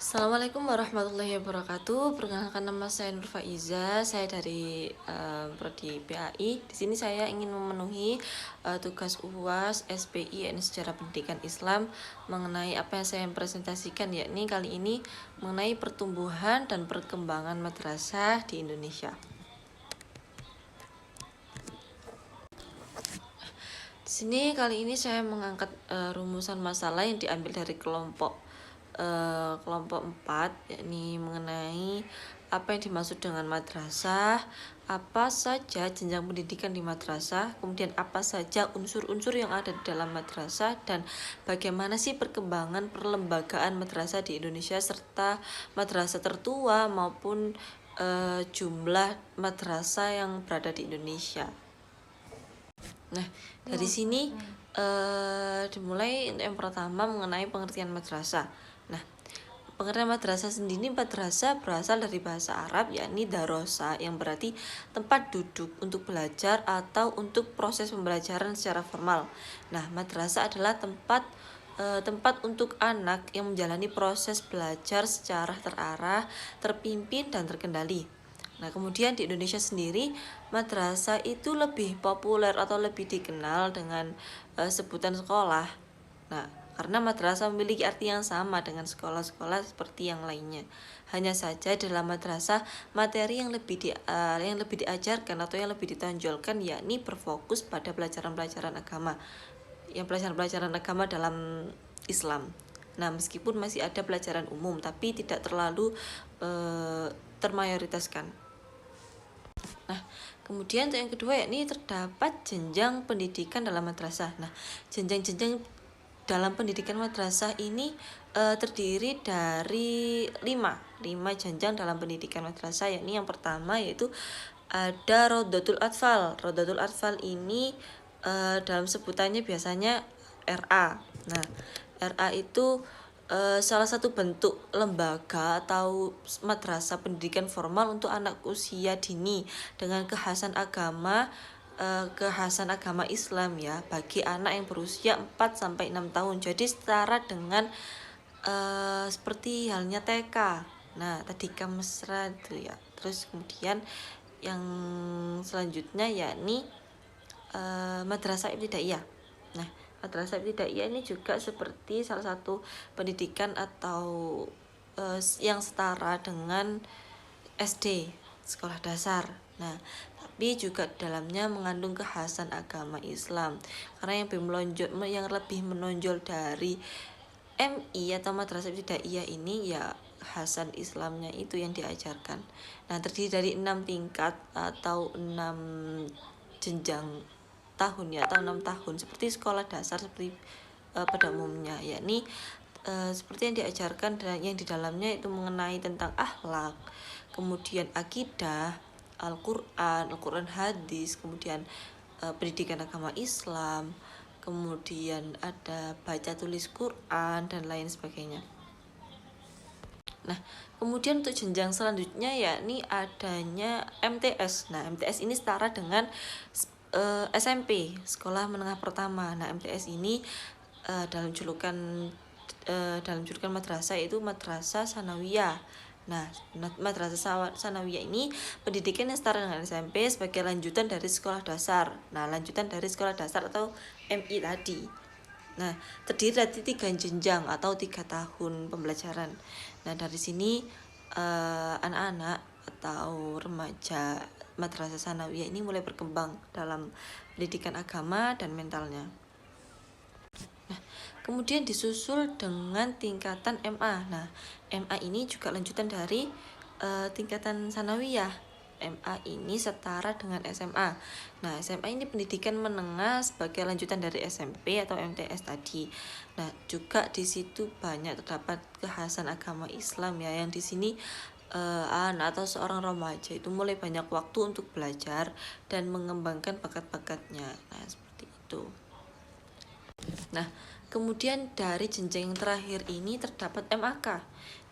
Assalamualaikum warahmatullahi wabarakatuh. Perkenalkan, nama saya Nur Faiza. Saya dari Prodi PAI. Di sini saya ingin memenuhi tugas UAS SPI yakni Sejarah Pendidikan Islam mengenai apa yang saya presentasikan, yakni kali ini mengenai pertumbuhan dan perkembangan madrasah di Indonesia. Di sini kali ini saya mengangkat rumusan masalah yang diambil dari kelompok 4, yakni mengenai apa yang dimaksud dengan madrasah, apa saja jenjang pendidikan di madrasah, kemudian apa saja unsur-unsur yang ada di dalam madrasah, dan bagaimana sih perkembangan perlembagaan madrasah di Indonesia serta madrasah tertua maupun jumlah madrasah yang berada di Indonesia. Nah, dari sini dimulai yang pertama mengenai pengertian madrasah. Nah, pengertian madrasah sendiri, madrasah berasal dari bahasa Arab yakni darosa, yang berarti tempat duduk untuk belajar atau untuk proses pembelajaran secara formal. Nah, madrasah adalah tempat untuk anak yang menjalani proses belajar secara terarah, terpimpin, dan terkendali. Nah, kemudian di Indonesia sendiri, madrasah itu lebih populer atau lebih dikenal dengan sebutan sekolah. Nah, karena madrasah memiliki arti yang sama dengan sekolah-sekolah seperti yang lainnya. Hanya saja dalam madrasah, materi yang lebih diajarkan atau yang lebih ditonjolkan yakni berfokus pada pelajaran-pelajaran agama. Yang pelajaran-pelajaran agama dalam Islam. Nah, meskipun masih ada pelajaran umum, tapi tidak terlalu termayoritaskan. Nah, kemudian yang kedua yakni terdapat jenjang pendidikan dalam madrasah. Nah, jenjang-jenjang dalam pendidikan madrasah ini terdiri dari 5 jenjang dalam pendidikan madrasah, yakni yang pertama yaitu ada Rodotul Atfal. Rodotul Atfal ini dalam sebutannya biasanya RA. Nah, RA itu salah satu bentuk lembaga atau madrasah pendidikan formal untuk anak usia dini dengan kekhasan agama Islam ya, bagi anak yang berusia 4-6 tahun. Jadi setara dengan seperti halnya TK. Nah, tadi mesra itu ya. Terus kemudian yang selanjutnya yakni madrasah ibtidaiyah. Nah, madrasah ibtidaiyah ini juga seperti salah satu pendidikan atau yang setara dengan SD, sekolah dasar. Nah, tapi juga dalamnya mengandung kekhasan agama Islam. Karena yang lebih menonjol dari MI atau madrasah ibtidaiyah ini ya kekhasan Islamnya itu yang diajarkan. Nah, terdiri dari 6 tingkat atau 6 jenjang tahun ya, atau 6 tahun seperti sekolah dasar seperti pada umumnya, yakni seperti yang diajarkan dan yang di dalamnya itu mengenai tentang akhlak, kemudian akidah, Al-Quran hadis, kemudian pendidikan agama Islam, kemudian ada baca tulis Quran dan lain sebagainya. Nah, kemudian untuk jenjang selanjutnya yakni adanya MTS. Nah, MTS ini setara dengan SMP, Sekolah Menengah Pertama. Nah, MTS ini dalam julukan madrasah itu Madrasah Sanawiyah. Nah, madrasah sanawiyah ini pendidikan yang setara dengan SMP sebagai lanjutan dari sekolah dasar. Nah, lanjutan dari sekolah dasar atau MI tadi. Nah, terdiri dari 3 jenjang atau 3 tahun pembelajaran. Nah, dari sini anak-anak atau remaja madrasah sanawiyah ini mulai berkembang dalam pendidikan agama dan mentalnya. Nah, kemudian disusul dengan tingkatan MA. Nah, MA ini juga lanjutan dari tingkatan sanawiyah. MA ini setara dengan SMA. Nah, SMA ini pendidikan menengah sebagai lanjutan dari SMP atau MTS tadi. Nah, juga di situ banyak terdapat kekhasan agama Islam ya, yang di sini anak atau seorang remaja itu mulai banyak waktu untuk belajar dan mengembangkan bakat-bakatnya. Nah, seperti itu. Nah, kemudian dari jenjang yang terakhir ini terdapat MAK.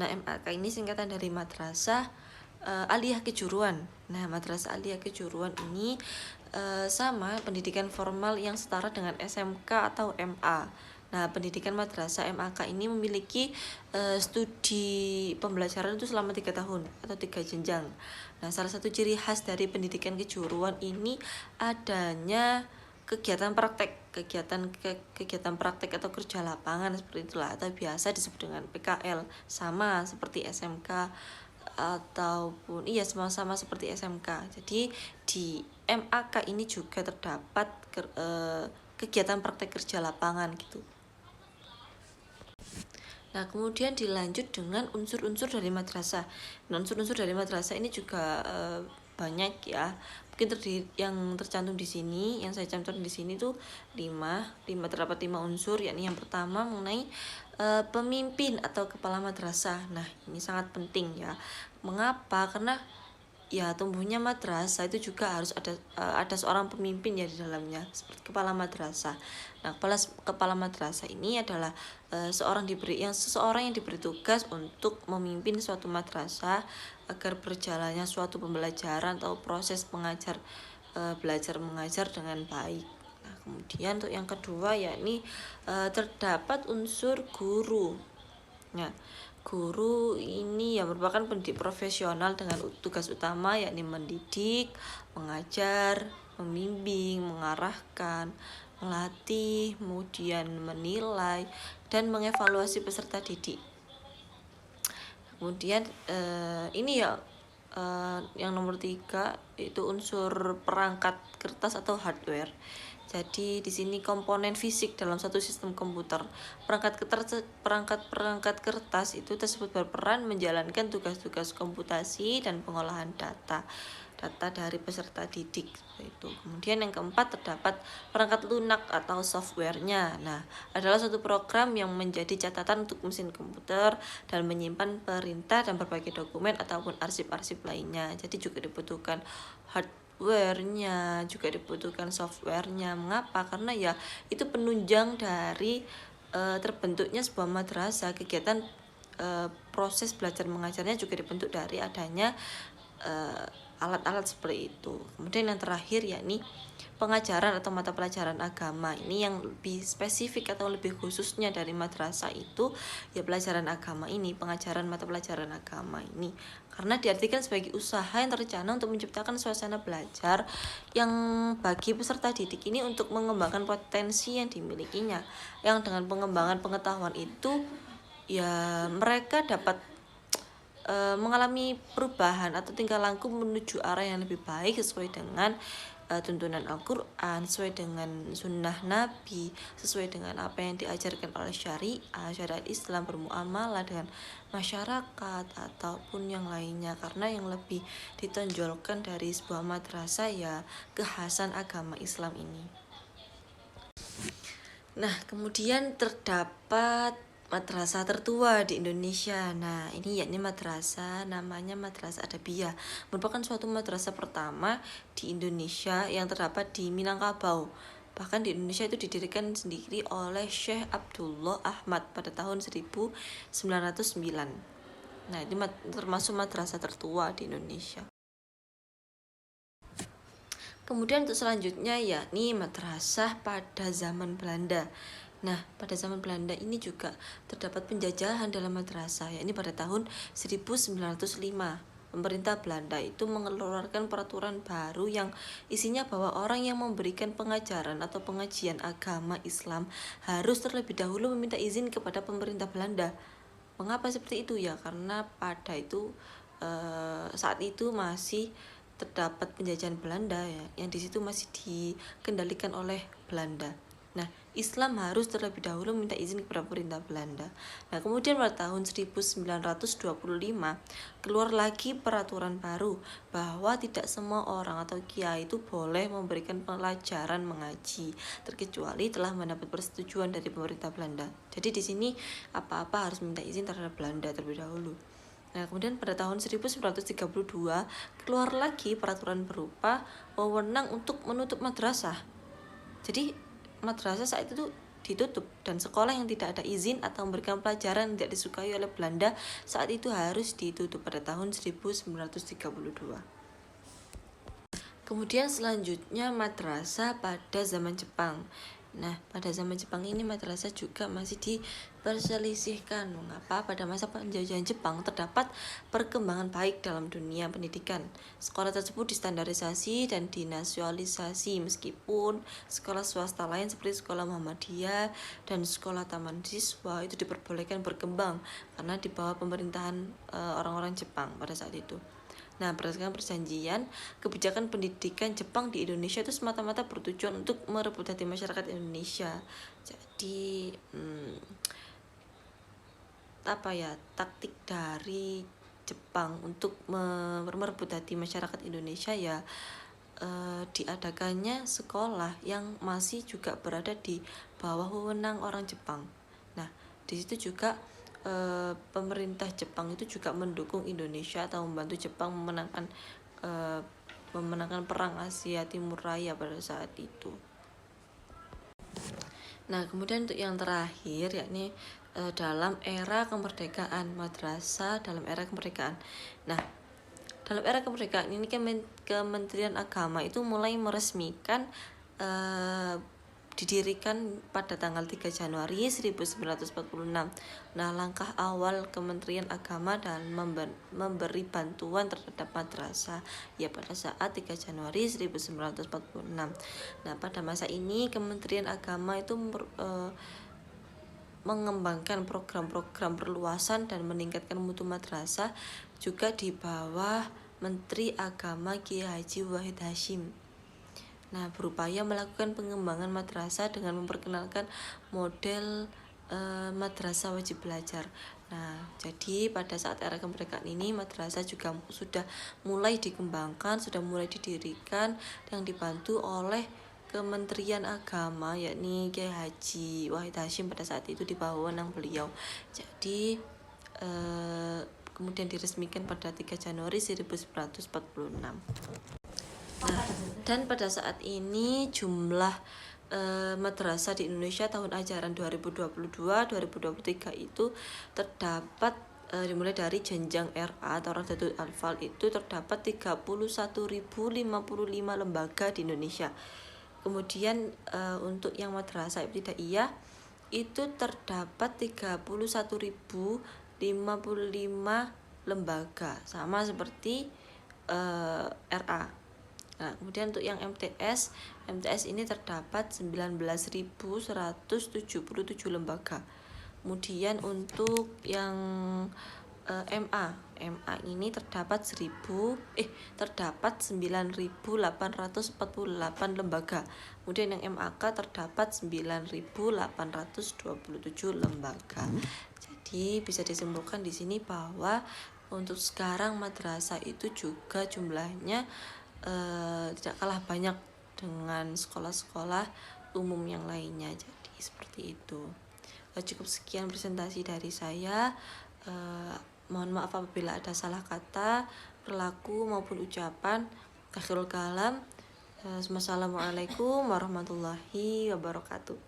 Nah, MAK ini singkatan dari Madrasah Aliyah Kejuruan. Nah, Madrasah Aliyah Kejuruan ini sama pendidikan formal yang setara dengan SMK atau MA. Nah, pendidikan madrasah MAK ini memiliki studi pembelajaran itu selama 3 tahun atau 3 jenjang. Nah, salah satu ciri khas dari pendidikan kejuruan ini adanya kegiatan praktek atau kerja lapangan seperti itulah, atau biasa disebut dengan PKL, sama seperti SMK ataupun sama-sama seperti SMK. Jadi di MAK ini juga terdapat kegiatan praktek kerja lapangan gitu. Nah, kemudian dilanjut dengan unsur-unsur dari madrasah. Nah, unsur-unsur dari madrasah ini juga banyak ya. Mungkin yang tercantum di sini, yang saya cantumkan di sini tuh 5 terdapat 5 unsur, yakni yang pertama mengenai pemimpin atau kepala madrasah. Nah, ini sangat penting ya. Mengapa? Karena ya tumbuhnya madrasah itu juga harus ada seorang pemimpin ya di dalamnya, seperti kepala madrasah. Nah, kepala madrasah ini adalah seseorang yang diberi tugas untuk memimpin suatu madrasah agar berjalannya suatu pembelajaran atau proses belajar mengajar dengan baik. Nah, kemudian untuk yang kedua yakni terdapat unsur guru. Nah, guru ini yang merupakan pendidik profesional dengan tugas utama yakni mendidik, mengajar, membimbing, mengarahkan, melatih, kemudian menilai dan mengevaluasi peserta didik. Kemudian ini ya yang nomor 3 itu unsur perangkat kertas atau hardware. Jadi di sini komponen fisik dalam satu sistem komputer. Perangkat kertas itu tersebut berperan menjalankan tugas-tugas komputasi dan pengolahan data dari peserta didik itu. Kemudian yang keempat terdapat perangkat lunak atau softwarenya. Nah, adalah suatu program yang menjadi catatan untuk mesin komputer dan menyimpan perintah dan berbagai dokumen ataupun arsip-arsip lainnya. Jadi juga dibutuhkan hardware-nya, juga dibutuhkan software-nya. Mengapa? Karena ya itu penunjang dari terbentuknya sebuah madrasah. Kegiatan proses belajar mengajarnya juga dibentuk dari adanya alat-alat seperti itu. Kemudian yang terakhir yakni pengajaran atau mata pelajaran agama. Ini yang lebih spesifik atau lebih khususnya dari madrasah itu ya pelajaran agama ini, pengajaran mata pelajaran agama ini. Karena diartikan sebagai usaha yang terencana untuk menciptakan suasana belajar yang bagi peserta didik ini untuk mengembangkan potensi yang dimilikinya. Yang dengan pengembangan pengetahuan itu ya mereka dapat mengalami perubahan atau tingkah laku menuju arah yang lebih baik sesuai dengan tuntunan Al-Quran, sesuai dengan sunnah Nabi, sesuai dengan apa yang diajarkan oleh syariat Islam, bermuamalah dengan masyarakat ataupun yang lainnya. Karena yang lebih ditonjolkan dari sebuah madrasah ya kekhasan agama Islam ini. Nah, kemudian terdapat madrasah tertua di Indonesia. Nah, ini yakni namanya Madrasah Adabiyah. Merupakan suatu madrasah pertama di Indonesia yang terdapat di Minangkabau. Bahkan di Indonesia itu didirikan sendiri oleh Syekh Abdullah Ahmad pada tahun 1909. Nah, ini termasuk madrasah tertua di Indonesia. Kemudian untuk selanjutnya yakni madrasah pada zaman Belanda. Nah, pada zaman Belanda ini juga terdapat penjajahan dalam madrasah, yakni pada tahun 1905. Pemerintah Belanda itu mengeluarkan peraturan baru yang isinya bahwa orang yang memberikan pengajaran atau pengajian agama Islam harus terlebih dahulu meminta izin kepada pemerintah Belanda. Mengapa seperti itu ya? Karena pada itu saat itu masih terdapat penjajahan Belanda ya, yang di situ masih dikendalikan oleh Belanda. Nah, Islam harus terlebih dahulu minta izin kepada pemerintah Belanda. Nah, kemudian pada tahun 1925 keluar lagi peraturan baru bahwa tidak semua orang atau kiai itu boleh memberikan pelajaran mengaji terkecuali telah mendapat persetujuan dari pemerintah Belanda. Jadi di sini apa-apa harus minta izin terhadap Belanda terlebih dahulu. Nah, kemudian pada tahun 1932 keluar lagi peraturan berupa wewenang untuk menutup madrasah. Jadi madrasah saat itu ditutup dan sekolah yang tidak ada izin atau memberikan pelajaran yang tidak disukai oleh Belanda saat itu harus ditutup pada tahun 1932. Kemudian selanjutnya madrasah pada zaman Jepang. Nah, pada zaman Jepang ini madrasah juga masih diperselisihkan. Mengapa? Pada masa penjajahan Jepang terdapat perkembangan baik dalam dunia pendidikan. Sekolah tersebut distandarisasi dan dinasionalisasi, meskipun sekolah swasta lain seperti sekolah Muhammadiyah dan sekolah taman siswa itu diperbolehkan berkembang karena di bawah pemerintahan orang-orang Jepang pada saat itu. Nah, berdasarkan perjanjian, kebijakan pendidikan Jepang di Indonesia itu semata-mata bertujuan untuk merebut hati masyarakat Indonesia. Jadi, taktik dari Jepang untuk merebut hati masyarakat Indonesia ya diadakannya sekolah yang masih juga berada di bawah wewenang orang Jepang. Nah, di situ juga pemerintah Jepang itu juga mendukung Indonesia atau membantu Jepang memenangkan perang Asia Timur Raya pada saat itu. Nah, kemudian untuk yang terakhir yakni dalam era kemerdekaan, madrasah dalam era kemerdekaan. Nah, dalam era kemerdekaan ini Kementerian Agama itu mulai meresmikan didirikan pada tanggal 3 Januari 1946. Nah, langkah awal Kementerian Agama dalam memberi bantuan terhadap madrasah ya pada saat 3 Januari 1946. Nah, pada masa ini Kementerian Agama itu mengembangkan program-program perluasan dan meningkatkan mutu madrasah juga di bawah Menteri Agama Kiai Haji Wahid Hasyim. Nah, berupaya melakukan pengembangan madrasah dengan memperkenalkan model madrasah wajib belajar. Nah, jadi pada saat era kemerdekaan ini madrasah juga sudah mulai dikembangkan, sudah mulai didirikan yang dibantu oleh Kementerian Agama yakni Kiai Haji Wahid Hasyim pada saat itu di bawah wewenang beliau. Jadi kemudian diresmikan pada 3 Januari 1946. Nah, dan pada saat ini jumlah madrasah di Indonesia tahun ajaran 2022-2023 itu terdapat dimulai dari jenjang RA atau Radatul Atfal itu terdapat 31.055 lembaga di Indonesia. Kemudian untuk yang madrasah ibtidaiyah itu terdapat 31.055 lembaga sama seperti RA. Nah, kemudian untuk yang MTS ini terdapat 19.177 lembaga. Kemudian untuk yang MA ini terdapat 9.848 lembaga. Kemudian yang MAK terdapat 9.827 lembaga. Jadi bisa disimpulkan di sini bahwa untuk sekarang madrasah itu juga jumlahnya tidak kalah banyak dengan sekolah-sekolah umum yang lainnya. Jadi seperti itu. Cukup sekian presentasi dari saya. Mohon maaf apabila ada salah kata, perilaku maupun ucapan. Akhirul kalam. Wassalamualaikum warahmatullahi wabarakatuh.